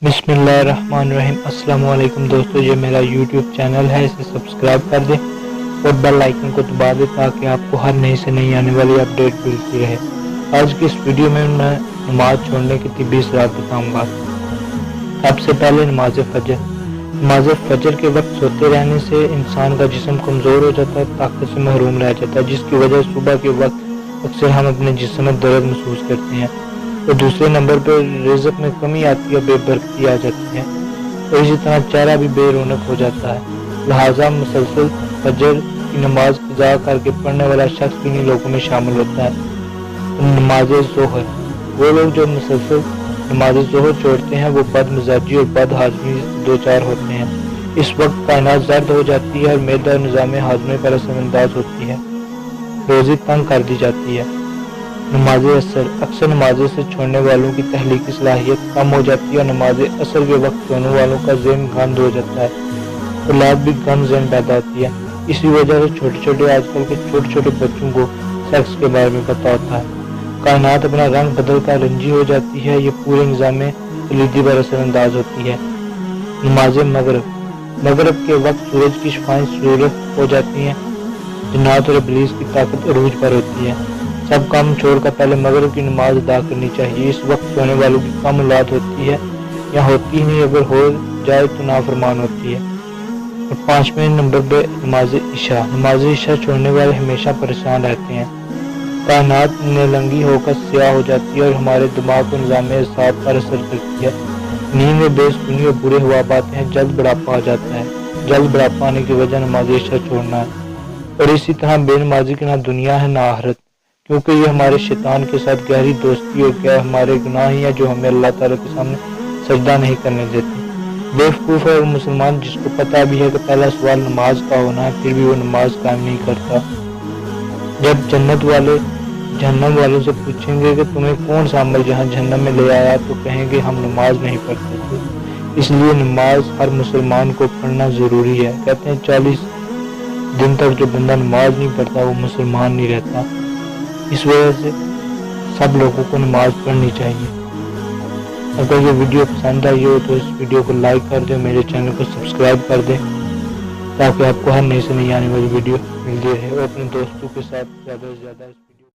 بسم اللہ الرحمن الرحیم۔ السلام علیکم دوستو، یہ میرا یوٹیوب چینل ہے، اسے سبسکرائب کر دیں اور بیل آئیکن کو دبا دیں تاکہ آپ کو ہر نئی سے نئی آنے والی اپڈیٹ ملتی رہے۔ آج کی اس ویڈیو میں نماز چھوڑنے کی طبی اثرات بتاؤں گا۔ سب سے پہلے نماز فجر۔ نماز فجر کے وقت سوتے رہنے سے انسان کا جسم کمزور ہو جاتا ہے، طاقت سے محروم رہ جاتا ہے، جس کی وجہ صبح کے وقت اکثر ہم اپنے جسم میں درد محسوس کرتے ہیں۔ اور دوسرے نمبر پر رزق میں کمی آتی ہے، بےبرکتی آ جاتی ہے، اور اسی طرح چہرا بھی بے رونق ہو جاتا ہے۔ لہذا مسلسل فجر کی نماز قضا کر کے پڑھنے والا شخص بھی انہیں لوگوں میں شامل ہوتا ہے۔ نماز ظہر۔ وہ لوگ جو مسلسل نماز ظہر چھوڑتے ہیں وہ بد مزاجی اور بد ہاضمی سے دوچار ہوتے ہیں۔ اس وقت کائنات زرد ہو جاتی ہے اور معدہ نظام ہاضمے پر اثر انداز ہوتی ہے، روزی تنگ کر دی جاتی ہے۔ نماز اثر۔ اکثر نمازیں سے چھوڑنے والوں کی تحلیقی صلاحیت کم ہو جاتی ہے اور نماز اثر کے وقت چھوڑنے والوں کا ذہن گند ہو جاتا ہے، اولاد بھی گم ذہن پیدا ہوتی ہے۔ اسی وجہ سے آج کل کے چھوٹے بچوں کو سیکس کے بارے میں پتہ ہوتا ہے۔ کائنات اپنا رنگ بدل کر رنجی ہو جاتی ہے، یہ پورے نظام کلیدی پر اثر انداز ہوتی ہے۔ نماز مغرب۔ مغرب کے وقت سورج کی شعاعیں شروع ہو جاتی ہیں، جنات اور ابلیس کی طاقت عروج پر ہوتی ہے۔ سب کام چھوڑ کر پہلے مغرب کی نماز ادا کرنی چاہیے۔ اس وقت سونے والوں کی کم اولاد ہوتی ہے یا ہوتی ہی نہیں، اگر ہو جائے تو نافرمان ہوتی ہے۔ اور پانچویں نمبر پہ نماز عشاء۔ نماز عشاء چھوڑنے والے ہمیشہ پریشان رہتے ہیں، کائنات نیلگی ہو کر سیاہ ہو جاتی ہے اور ہمارے دماغ و نظام اعصاب پر اثر کرتی ہے۔ نیند میں بے سکونی اور برے خواب آتے ہیں، جلد بڑھاپا آ جاتا ہے۔ جلد بڑھاپا آنے کی وجہ نماز عشاء چھوڑنا ہے۔ اور اسی طرح بے نمازی کی نہ دنیا ہے نہ آخرت، کیونکہ یہ ہمارے شیطان کے ساتھ گہری دوستی اور کیا ہمارے گناہ ہیں جو ہمیں اللہ تعالیٰ کے سامنے سجدہ نہیں کرنے دیتے۔ بیوقوف ہے وہ مسلمان جس کو پتہ بھی ہے کہ پہلا سوال نماز کا ہونا ہے، پھر بھی وہ نماز قائم نہیں کرتا۔ جب جنت والے جہنم والوں سے پوچھیں گے کہ تمہیں کون سا عمل جہاں جہنم میں لے آیا، تو کہیں گے ہم نماز نہیں پڑھتے تھے۔ اس لیے نماز ہر مسلمان کو پڑھنا ضروری ہے۔ کہتے ہیں 40 دن تک جو بندہ نماز نہیں پڑھتا وہ مسلمان نہیں رہتا۔ اس وجہ سے سب لوگوں کو نماز پڑھنی چاہیے۔ اگر یہ ویڈیو پسند آئی ہو تو اس ویڈیو کو لائک کر دیں، میرے چینل کو سبسکرائب کر دیں تاکہ آپ کو ہر نئی سے نئی آنے والی ویڈیو ملتی رہے، اور اپنے دوستوں کے ساتھ زیادہ سے زیادہ